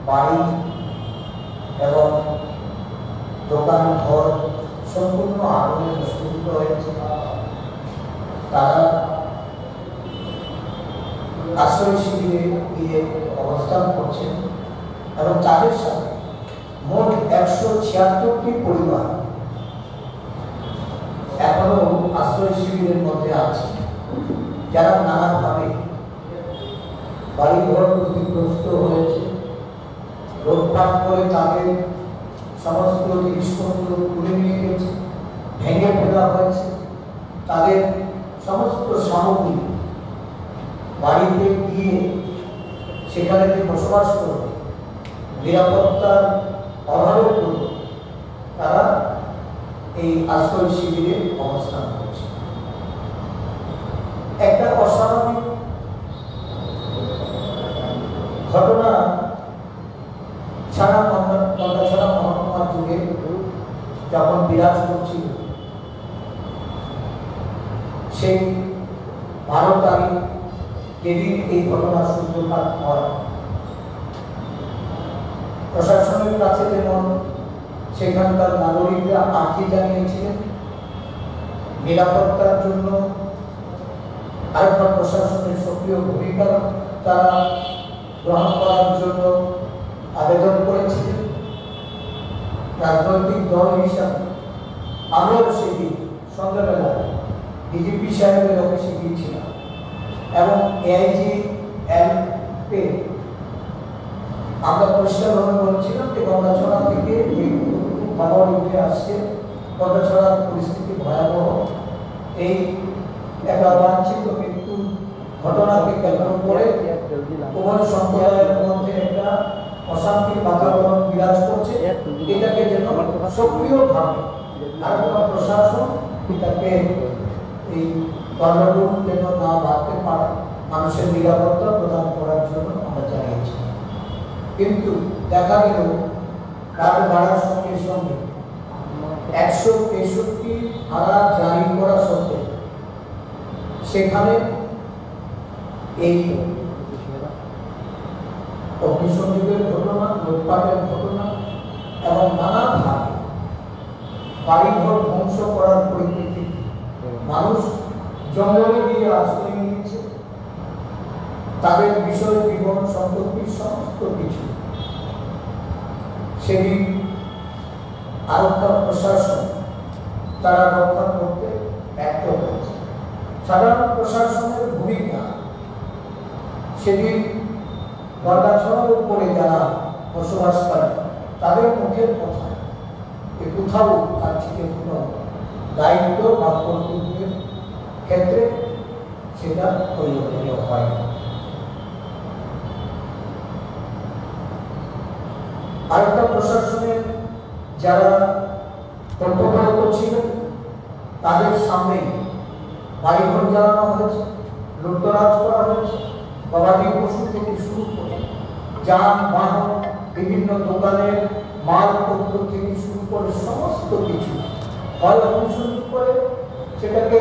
বাড়ি এবং দোকান ঘর সম্পূর্ণ আগুনে ভস্মীভূত হয়েছে। তারা আশ্রয় শিবিরে গিয়ে অবস্থান করছেন এবং তাদের সাথে মোট 176টি পরিবার এখনো আশ্রয় শিবিরের মধ্যে আছে, যারা নানাভাবে বাড়িঘর ক্ষতিগ্রস্ত হয়েছে। লুটপাট করে তাদের সমস্ত জিনিসপত্র তুলে নিয়ে গেছে, ভেঙে ফেলা হয়েছে। তাদের সমস্ত সামগ্রী বাড়িতে গিয়ে সেখানে যে বসবাস করবে, নিরাপত্তার অভাবের জন্য তারা এই আশ্রয় শিবিরে অবস্থান করছে। একটা অস্বাভাবিক ঘটনা সারা ছাড়া মহকুমার যুগে যখন বিরাজ করছিল, সেই 12 তারিখ যেদিন এই ঘটনার সূত্রপাত হয়, প্রশাসনের কাছে যেমন সেখানকার নাগরিকরা আর্জি জানিয়েছিলেন, নিরাপত্তার জন্য আরেকবার প্রশাসনের সক্রিয় ভূমিকা তারা গ্রহণ করার জন্য আবেদন করেছিলেন। রাজনৈতিক দল হিসাবে আমরাও সেদিন সন্ধ্যাবেলা ডিজিপি সাহেবের অফিসে গিয়েছিলাম এবং এআইজি এলপে আমরা পরিষ্কারভাবে বলছিলাম যে গন্ডাছড়া থেকে যে খবর উঠে আসছে, গন্ডাছড়ার পরিস্থিতি ভয়াবহ। এই একটা বাঞ্ছিত মৃত্যু ঘটনাকে কেন্দ্র করে উভয় সম্প্রদায়ের মধ্যে একটা অশান্তির বাতাবরণ বিরাজ করছে। এটাকে যেন সক্রিয়ভাবে আরেকটা প্রশাসন এটাকে এই গণ্ডগোল যেন না বাড়তে পারে, মানুষের নিরাপত্তা প্রদান করার জন্য আমরা জানিয়েছি। কিন্তু দেখা গেল রাত বাড়ার সঙ্গে সঙ্গে 163 ধারা জারি করা সত্ত্বেও সেখানে এই অগ্নিসংযোগের ঘটনা, লুটপাটের ঘটনা এবং নানাভাবে বাড়িঘর ধ্বংস করার পরিপ্রেক্ষিতে মানুষ জঙ্গলে গিয়ে আশ্রয় নিয়েছে। তাদের বিষয়, জীবন, সম্পত্তি সমস্ত কিছু সেদিন আরক্ষা প্রশাসন তারা রক্ষা করতে ব্যর্থ হয়েছে। সাধারণ প্রশাসনের ভূমিকা সেদিন গন্ডাছড়ার উপরে যারা বসবাস করে তাদের মুখের কথা কোথাও তার থেকে কোনো দায়িত্ব বা কর্তব্যের ক্ষেত্রে সেটা পরিবর্তিত হয় না। আরেকটা প্রশাসনের যারা কর্তব্যরত ছিলেন তাদের সামনে বাড়িঘর জ্বালানো হয়েছে, লুটতরাজ করা হয়েছে, গবাদি পশু থেকে শুরু করে যানবাহন, বিভিন্ন দোকানের মালপত্র থেকে শুরু করে সমস্ত কিছু হয় অগ্নিসংযোগ করে সেটাকে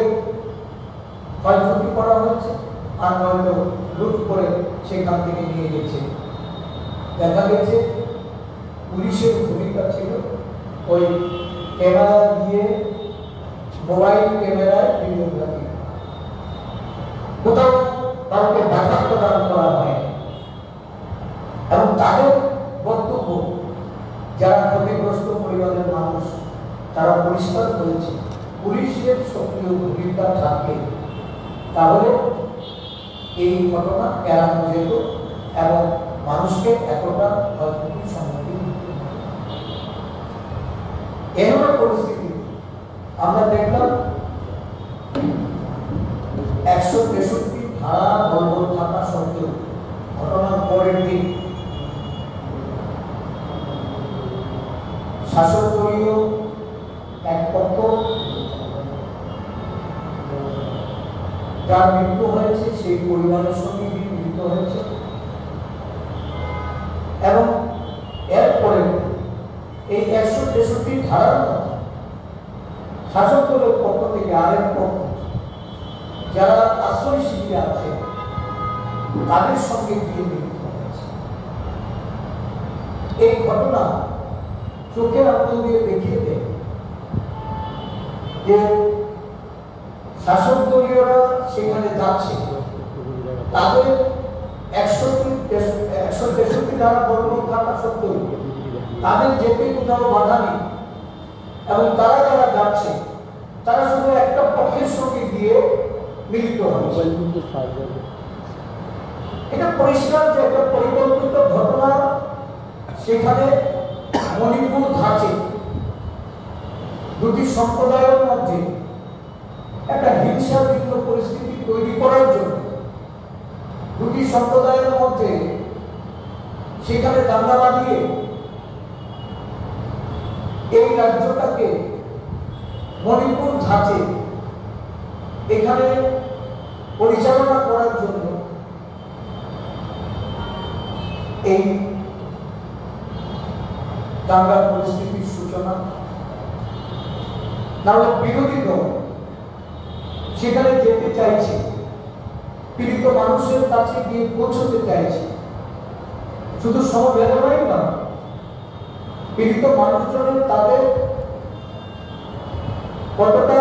ক্ষয়ক্ষতি করা হয়েছে, আর নয়তো লুট করে সেখান থেকে নিয়ে গেছে। দেখা গেছে পুলিশের ভূমিকা ছিল ওই ক্যামেরা দিয়ে, মোবাইল ক্যামেরায় ভিডিওগ্রাফি, কোথাও কাউকে বাধা প্রদান করা হয় এবং তাদের বক্তব্য যারা ক্ষতিগ্রস্ত পরিবারের মানুষ তারা পরিষ্কার করেছে পুলিশের সক্রিয় ভূমিকা থাকে তাহলে এই ঘটনা এড়ানো যেত এবং মানুষকে এতটা ক্ষয়ক্ষতির সম্মুখীন হতে হয়। এমন পরিস্থিতি আমরা দেখলাম 163 ধারা বলবৎ থাকা সত্ত্বেও ঘটনার পরের দিন শাসকদলীয় এক পক্ষ যার মৃত্যু হয়েছে সেই পরিবারের সঙ্গে মিলিত হয়েছে এবং এরপরে এই 163 ধারার মধ্যে শাসক দলের পক্ষ থেকে আরেক পক্ষ যারা আশ্রয় শিবিরে আছে তাদের সঙ্গে গিয়ে মিলিত হয়েছে। এই ঘটনা চোখের আঙুল দিয়ে দেখিয়ে দেয় যে শাসক দলীয়রা সেখানে যাচ্ছে, তাদের 163 ধারা বলবৎ থাকা সত্ত্বেও তাদের যেতে কোথাও বাধা নেই, এবং তারা যারা যাচ্ছে তারা শুধু একটা পক্ষের সঙ্গে গিয়ে মিলিত হচ্ছে। এটা পরিষ্কার যে একটা পরিকল্পিত ঘটনা সেখানে মণিপুর ধাঁচে দুটি সম্প্রদায়ের মধ্যে একটা হিংসাপূর্ণ পরিস্থিতি তৈরি করার জন্য, দুটি সম্প্রদায়ের মধ্যে সেখানে দাঙ্গা বাঁধিয়ে এই রাজ্যটাকে মণিপুর ধাঁচে এখানে পরিচালনা করার জন্য এই দাঙ্গার পরিস্থিতির সূচনা। নাহলে বিরোধী দল সেখানে যেতে চাইছে, পীড়িত মানুষের কাছে গিয়ে পৌঁছতে চাইছে, শুধু সমবেদনাই না, পীড়িত মানুষজনের তাদের কতটা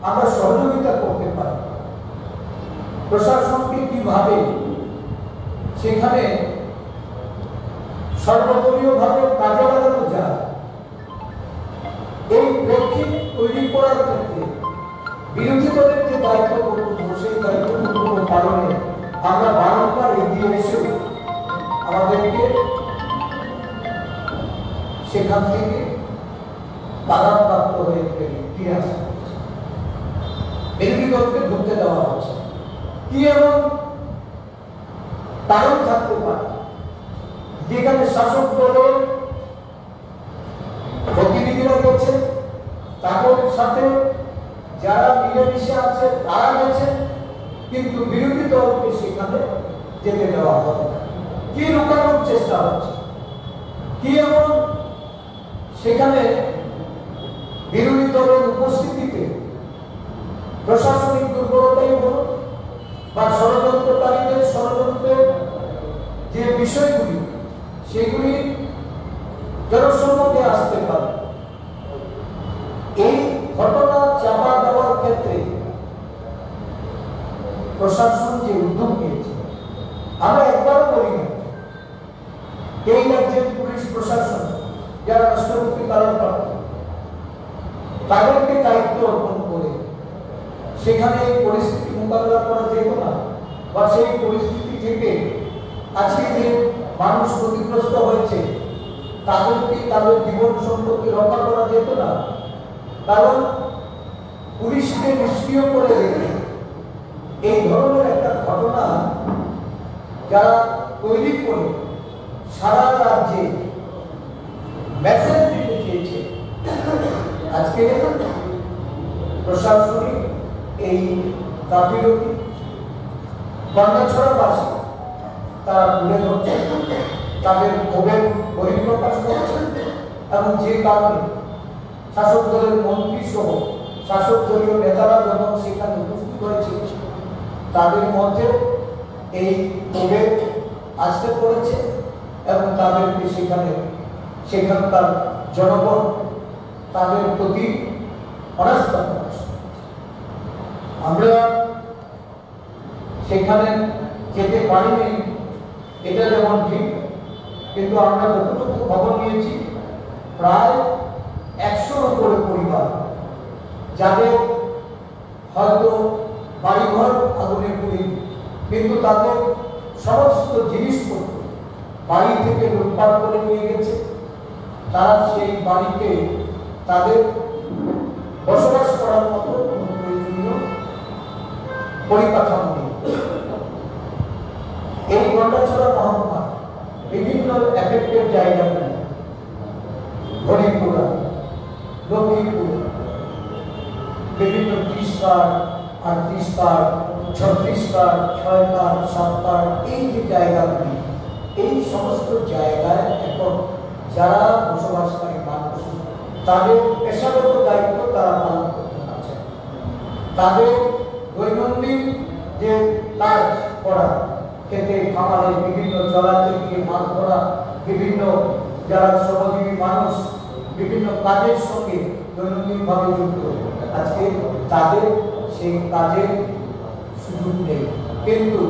আমরা সহযোগিতা করতে পারি, প্রশাসনকে কিভাবে সেখানে সর্বদলীয়ভাবে কাজে লাগানো যায়, এই প্রেক্ষিত তৈরি করার ক্ষেত্রে বিরোধী দলের যে দায়িত্ব কর্তব্য সেই দায়িত্ব কর্তব্য পালনে আমরা বারংবার এগিয়ে এসেও আমাদেরকে সেখান থেকে বাধাপ্রাপ্ত হয়ে ফিরে আসা হচ্ছে, বিরোধী দলকে ঢুকতে দেওয়া হচ্ছে। কি এমন কারণ থাকতে পারে যেখানে শাসক দলের প্রতিনিধিরা গেছে, তাদের সাথে যারা মিলেমিশে আছে তারা গেছে, কিন্তু বিরোধী দলকে সেখানে যেতে দেওয়া হবে না? কি লুকানোর চেষ্টা হচ্ছে? কি এমন সেখানে বিরোধী দলের উপস্থিতিতে প্রশাসনিক দুর্বলতাই বলুন বা ষড়যন্ত্রকারীদের ষড়যন্ত্রের যে বিষয়গুলি সেগুলি জনসম্মুখে আসতে পারে, এই ঘটনা চাপা দেওয়ার ক্ষেত্রে প্রশাসন যে উদ্যোগ নিয়েছে, আমরা একবারও বলি না এই রাজ্যের পুলিশ প্রশাসন যারা রাষ্ট্রপতি পালন করে তাদেরকে দায়িত্ব অর্পণ করে সেখানে এই পরিস্থিতি মোকাবেলা করা যেত না, বা সেই পরিস্থিতি থেকে আজকে যে মানুষ ক্ষতিগ্রস্ত হয়েছে তাদেরকে তাদের জীবন সম্পত্তি রক্ষা করা যেত না? কারণ পুলিশকে নিষ্ক্রিয় করে রেখে এই ধরনের একটা ঘটনা যারা তৈরি করে সারা রাজ্যে মেসেজ দিতে চেয়েছে, আজকে প্রশাসনিক এই গাফিলতি গন্ডাছড়াবাসী তারা তুলে ধরছে, তাদের ক্ষোভের বহিঃপ্রকাশ করছে, এবং যে কারণে শাসক দলের মন্ত্রী সহ শাসক দলীয় নেতারা যখন সেখানে উপস্থিত হয়েছে তাদের মধ্যে এই ক্ষোভে আসতে পড়েছে, এবং তাদেরকে সেখানকার জনগণ তাদের প্রতি অনাস্থা প্রকাশ। আমরা সেখানে যেতে পারিনি এটা যেমন ঠিক, কিন্তু আমরা যতটুকু খবর নিয়েছি প্রায় 100-র উপরে পরিবার যাদের হয়তো বাড়িঘর আগুনে পুড়ে, কিন্তু তাদের সমস্ত জিনিসপত্র বাড়ি থেকে লুটপাট করে নিয়ে গেছে, তারা সেই বাড়িতে তাদের বসবাস করার মতো কোনো প্রয়োজনীয় পরিকাঠামো নেই। এই গন্ডাছড়া মহকুমা বিভিন্ন এফেক্টেড জায়গাতে হরিপুরা, লক্ষ্মীপুর, বিভিন্ন 30 card, 38 card, 36 card, 6 card, 7 card, এই যে জায়গাগুলি, এই সমস্ত জায়গায় এখন যারা বসবাসকারী মানুষ তাদের পেশাগত দায়িত্ব তারা পালন করতে পারছে, তাদের দৈনন্দিন যে কাজ করা খেতে খামারে বিভিন্ন জলাতে গিয়ে মাছ ধরা, বিভিন্ন যারা শ্রমজীবী মানুষ বিভিন্ন কাজের সঙ্গে দৈনন্দিনভাবে যুক্ত, আজকে তাদের সেই কাজের সুযোগ নেই। কিন্তু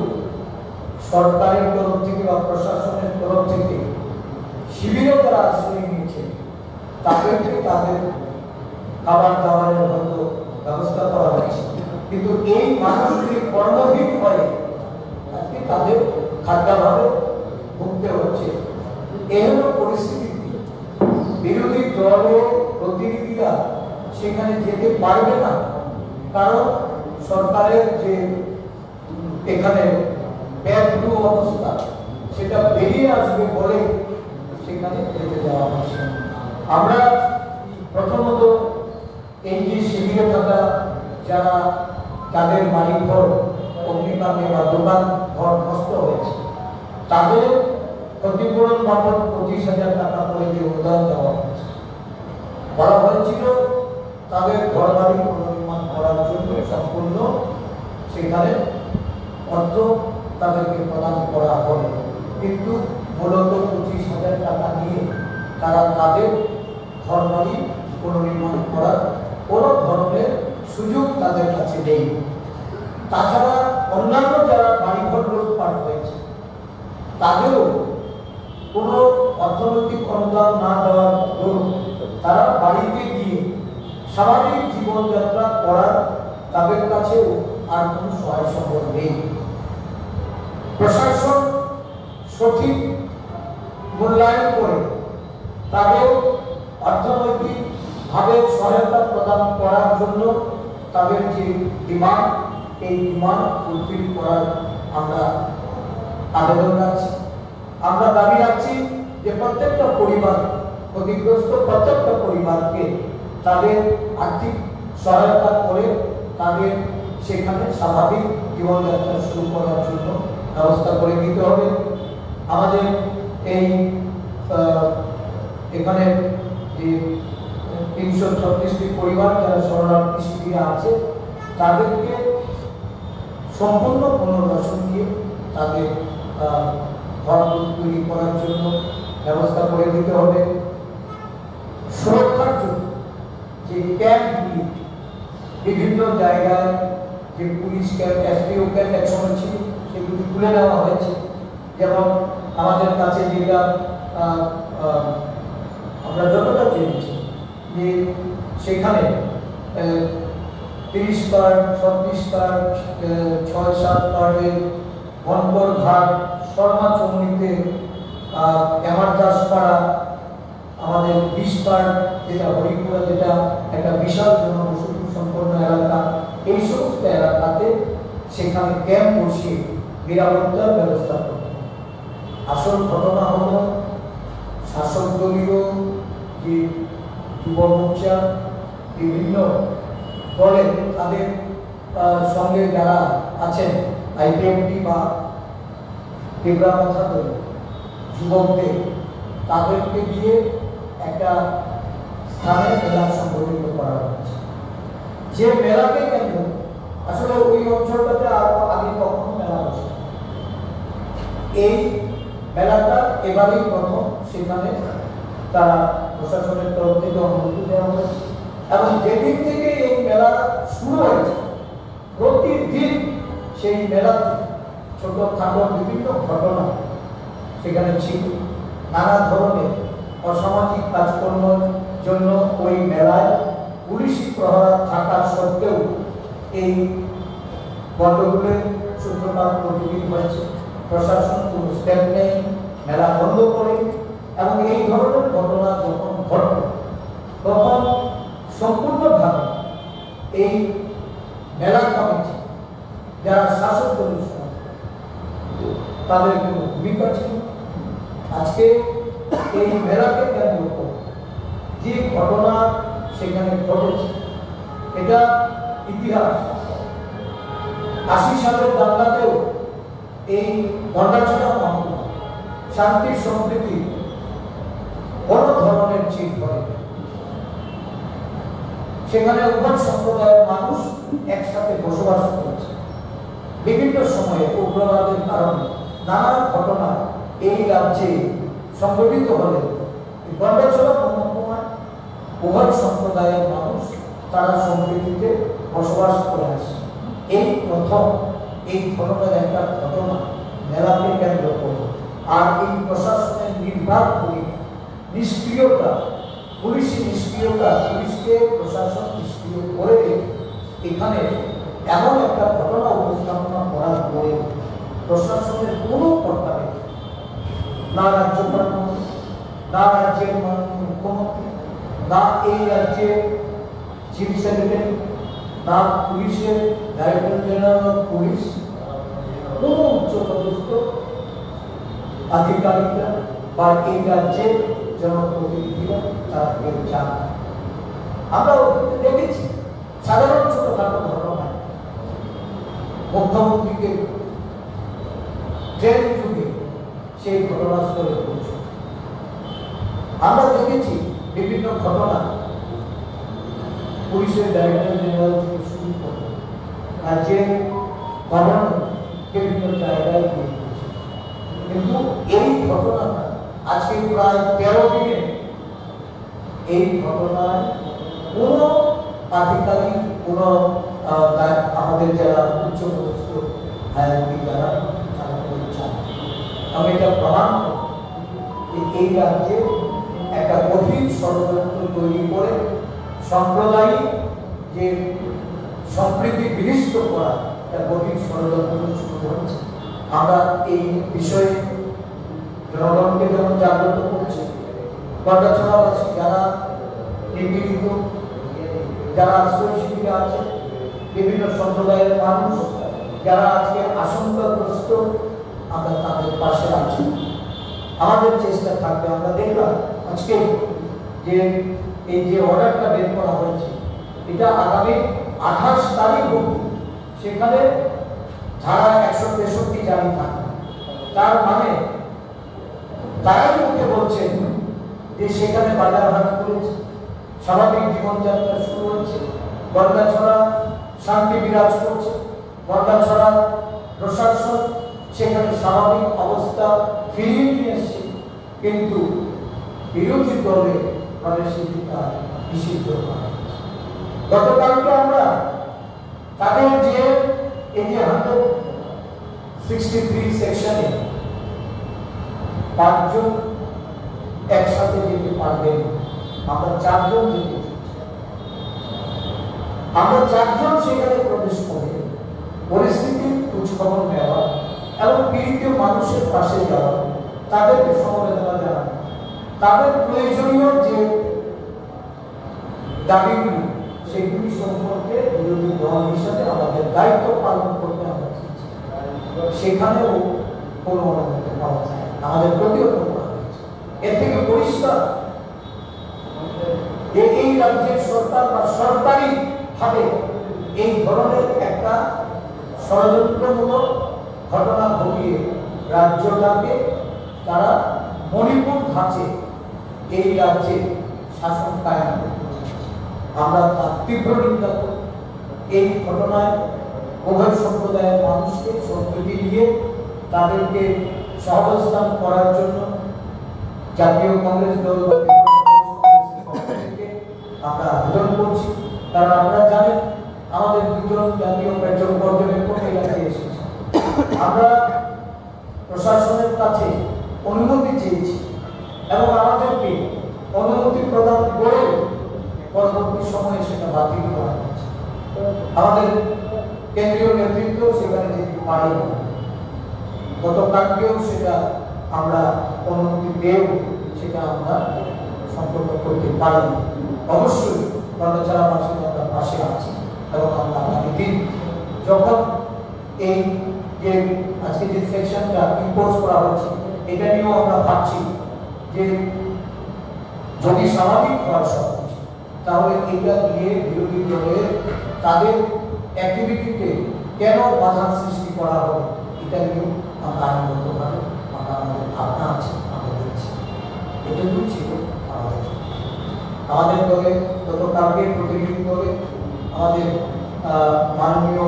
সরকারের তরফ থেকে বা প্রশাসনের তরফ থেকে শিবিরে যারা আশ্রয় নিয়েছে তাদেরকে তাদের খাবার দাবারের হয়তো ব্যবস্থা করা হয়েছে, কিন্তু এই মানুষগুলি কর্মহীন হয়ে আজকে তাদের খাদ্যাভাবে ভুগতে হচ্ছে। এই হল পরিস্থিতি। বিরোধী দলের প্রতিনিধিরা সেখানে যেতে পারবে না, কারণ সরকারের যে এখানে ব্যাপক অবস্থা সেটা বেরিয়ে আসবে বলে সেখানে যেতে দেওয়া হচ্ছে। আমরা প্রথমত এই যে শিবিরে থাকা যারা তাদের বাড়িঘর অগ্নিকাণ্ডে বা দোকান ঘর নষ্ট হয়েছে তাদের ক্ষতিপূরণ বাবদ 25,000 টাকা করে যে অনুদান দেওয়া হয়েছে, বলা হয়েছিল তাদের ঘর বাড়ি পুনর্নির্মাণ করার জন্য সম্পূর্ণ সেখানে অর্থ তাদেরকে প্রদান করা হবে, কিন্তু মূলত 25,000 টাকা নিয়ে তারা তাদের ঘর বাড়ি পুনর্নির্মাণ করার কোনো ধরনের সুযোগ তাদের কাছে নেই। তাছাড়া অন্যান্য যারা বাড়িঘর লুটপাট হয়েছে তাদেরও কোনো অর্থনৈতিক অনুদান না দেওয়ার দরুন তারা বাড়িতে গিয়ে স্বাভাবিক জীবনযাত্রা করার তাদের কাছেও আর কোনো সহায় সম্ভব নেই। প্রশাসন সঠিক মূল্যায়ন করে তাদের অর্থনৈতিকভাবে সহায়তা প্রদান করার জন্য তাদের যে ডিমান্ড, এই ডিমান্ড ফুলফিল করার আমরা আবেদন রাখছি। আমরা দাবি রাখছি যে প্রত্যেকটা পরিবার, ক্ষতিগ্রস্ত প্রত্যেকটা পরিবারকে তাদের আর্থিক সহায়তা করে তাদের সেখানে স্বাভাবিক জীবনযাত্রা শুরু করার জন্য ব্যবস্থা করে দিতে হবে। আমাদের এই এখানে যে 336টি পরিবার যারা শরণার্থী শিবিরে আছে তাদেরকে সম্পূর্ণ পুনর্বাসন দিয়ে তাদের ঘর তৈরি করার জন্য ব্যবস্থা করে দিতে হবে। সুরক্ষার জন্য যে ক্যাম্পগুলি বিভিন্ন জায়গায় যে পুলিশ ক্যাম্প, এসপিও ক্যাম্প একসময় ছিল সেগুলি তুলে নেওয়া হয়েছে। যেমন আমাদের কাছে যেটা আমরা যতটা জেনেছি যে সেখানে 30 কার্ড, 36 কার্ড, 6-7 কার্ডের বনকর ঘাট, শর্মা চৌমনিতে, এমারদাসপাড়া, আমাদের 20 কার্ড যেটা হরিপুরা, যেটা একটা বিশাল জনবসতি সম্পন্ন এলাকা, এই সমস্ত এলাকাতে সেখানে ক্যাম্প বসিয়ে নিরাপত্তার ব্যবস্থা করবে। আসল ঘটনা হল শাসক দলীয় যে যুব মোর্চা বিভিন্ন দলে তাদের সঙ্গে যারা আছেন আইপিএমপি বা তীব্রামথা দল যুবকদের, তাদেরকে দিয়ে একটা স্থানে মেলা সংগঠিত করা হয়েছে। যে মেলাকে কেন্দ্র আসলে ওই অঞ্চলটাতে আরো আগে কখনো মেলা হচ্ছে, এই মেলাটা এবারই প্রথম সেখানে তারা প্রশাসনের তরফ থেকে অনুমতি দেওয়া হয়েছে। এবং যেদিন থেকে এই মেলা শুরু হয়েছে প্রতিদিন সেই মেলাতে ছোটখাটো বিভিন্ন ঘটনা সেখানে ছিল। নানা ধরনের অসামাজিক কাজকর্মের জন্য ওই মেলায় পুলিশি প্রহরা থাকা সত্ত্বেও এই গন্ডগোলের সূত্রপাত প্রতিদিন হয়েছে। প্রশাসন কোনো স্টেপ নেই, মেলা বন্ধ করে। এবং এই ধরনের ঘটনা যখন ঘটে তখন সম্পূর্ণভাবে এই মেলা কমিটি যারা শাসক দলের তাদের কোনো ভূমিকা ছিল। আজকে এই মেলাকে কেন্দ্র করে যে ঘটনা সেখানে ঘটেছে এটা ইতিহাস। 80 সালের দাঙ্গাতেও এই গন্ডাছড়া মহকুমা শান্তি সম্প্রীতি বড় ধরনের চিট করে। সেখানে উভয় সম্প্রদায়ের মানুষ একসাথে বসবাস করেছে। বিভিন্ন সময়ে উগ্রবাদের কারণে নানা ঘটনা এই রাজ্যে সংঘটিত হলে গন্ডাছড়া মহকুমায় উভয় সম্প্রদায়ের মানুষ তারা সম্প্রীতিতে বসবাস করে আসে। এই প্রথম এই ধরনের একটা ঘটনা মেলাকে কেন্দ্র করে, আর এই প্রশাসনের নির্বাক ভূমিকা, নিষ্ক্রিয়তা, পুলিশি নিষ্ক্রিয়তা, পুলিশকে প্রশাসন নিষ্ক্রিয় করে এখানে এমন একটা ঘটনা উপস্থাপনা করার পরে প্রশাসনের কোনো কর্তাব্য, না রাজ্যপাল, না রাজ্যের মাননীয় মুখ্যমন্ত্রী, না এই রাজ্যের চিফ সেক্রেটারি, না পুলিশের ডাইরেক্টর জেনারেল অফ পুলিশ, কোনো উচ্চপদস্থ আধিকারিকরা বা এই রাজ্যের জনপ্রতিনিধিরা তারা কেউ চান। আমরা দেখেছি সাধারণ ছোটখাটো ঘটনা, মুখ্যমন্ত্রীকে ট্রেন যুগে সেই ঘটনাস্থলে পৌঁছে। আমরা দেখেছি বিভিন্ন ঘটনা পুলিশের ডাইরেক্টর জেনারেল থেকে শুরু করে রাজ্যের গভর্নর বিভিন্ন জায়গায় গিয়ে, কিন্তু এই ঘটনাটা আজকে প্রায় 13 দিনে এই ঘটনায় কোনো আধিকারিক, কোনো আমাদের যারা উচ্চপদস্থ হায়াতি যারা তারা চান। আমি এটা প্রমাণ করি এই রাজ্যে একটা গভীর ষড়যন্ত্র তৈরি করে সাম্প্রদায়িক যে সম্প্রীতি বিনষ্ট করা একটা গভীর ষড়যন্ত্র শুরু হচ্ছে। আমরা এই বিষয়ে জনগণকে যেমন জাগ্রত করছি, গন্ডাছড়াবাসী যারা নিপীড়িত, যারা আশ্রয় শিবিরে আছে, বিভিন্ন সম্প্রদায়ের মানুষ যারা আজকে আশঙ্কাগ্রস্ত, আমরা তাদের পাশে আছি। আমাদের চেষ্টা থাকবে। আমরা দেখলাম আজকে যে এই যে অর্ডারটা বের করা হয়েছে, এটা আগামী 28 তারিখ অবধি সেখানে ধারা 163 জারি থাকবে। তার মানে তারাই মুখে বলছেন যে সেখানে বাজার হাট করেছে, স্বাভাবিক জীবনযাত্রা শুরু হচ্ছে, গন্ডাছড়া শান্তি বিরাজ করছে, গন্ডাছড়া প্রশাসন সেখানে স্বাভাবিক অবস্থা ফিরিয়ে নিয়ে এসছে, কিন্তু বিরোধী দলে প্রবেশিকা নিষিদ্ধ করা হয়েছে। গতকালকে আমরা তাদের যে এই যে 163 সেকশনে 5 জন একসাথে যেতে পারবেন, আমরা 4 জন যেতে, আমরা 4 জন সেখানে প্রবেশ করে পরিস্থিতির খোঁজখবর নেওয়া এবং পীড়িত মানুষের পাশে যাওয়া, তাদেরকে সমবেদনা জানানো, তাদের প্রয়োজনীয় যে দাবিগুলি সেগুলি সম্পর্কে বিরোধী দল হিসাবে আমাদের দায়িত্ব পালন করতে আমরা চাইছি। সেখানেও কোনো অনুমতি পাওয়া যায়, আমাদের প্রতিহত করা হয়েছে। এর থেকে পরিষ্কার যে এই রাজ্যের সরকার বা সরকারি ভাবে এই ধরনের একটা ষড়যন্ত্রমূলক ঘটনা ঘটিয়ে রাজ্যটাকে তারা মণিপুর ধাঁচে এই রাজ্যে শাসন কায়েম করতে চায়। আমরা তার তীব্র নিন্দা করি। এই ঘটনায় উভয় সম্প্রদায়ের মানুষকে সম্প্রীতি দিয়ে তাদেরকে সহাবস্থান করার জন্য জাতীয় কংগ্রেস দল আমরা আবেদন করছি। কারণ আমরা জানি আমাদের 2 জন জাতীয় পেট্রোল পর্যবেক্ষক এলাকায় এসেছে। আমরা প্রশাসনের কাছে অনুমতি চেয়েছি এবং আমাদেরকে অনুমতি প্রদান করে পরবর্তী সময়ে সেটা বাতিল করা হয়েছে। আমাদের কেন্দ্রীয় নেতৃত্ব সেখানে যেতে পারেনি, গতকালকেও সেটা আমরা অনুমতি পেয়েও সেটা আমরা সম্পন্ন করতে পারিনি। অবশ্যই গন্ডাছড়াবাসী আমরা পাশে আছি এবং আমরা আগামী দিন যখন এই যে আজকে যে সেকশনটা ইম্পোজ করা হচ্ছে এটা নিয়েও আমরা ভাবছি যে যদি স্বাভাবিক হয় সবকিছু, তাহলে এটা দিয়ে বিরোধী দলের তাদের অ্যাক্টিভিটিতে কেন বাধা সৃষ্টি করা হবে, এটা নিয়েও আমরা আইনগতভাবে আমাদের ভাবনা আছে, আমরা দেখছি। এটুকুই ছিল আমাদের দলে গতকালকে প্রতিনিধি দলে আমাদের মাননীয়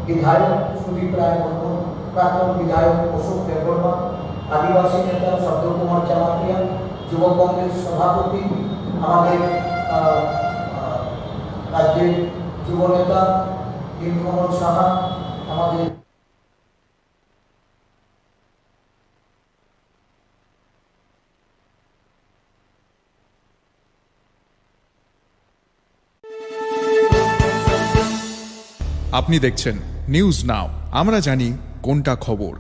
বিধায়ক সুদীপ রায় বর্মন প্রাক্তন বিধায়ক অশোক দেববর্মা, আদিবাসী নেতা শব্দ কুমার চামাতিয়া, যুব কংগ্রেস সভাপতি আমাদের রাজ্যের যুব নেতা নীলকমল সাহা, আমাদের আপনি দেখছেন নিউজ নাও, আমরা জানি কোনটা খবর।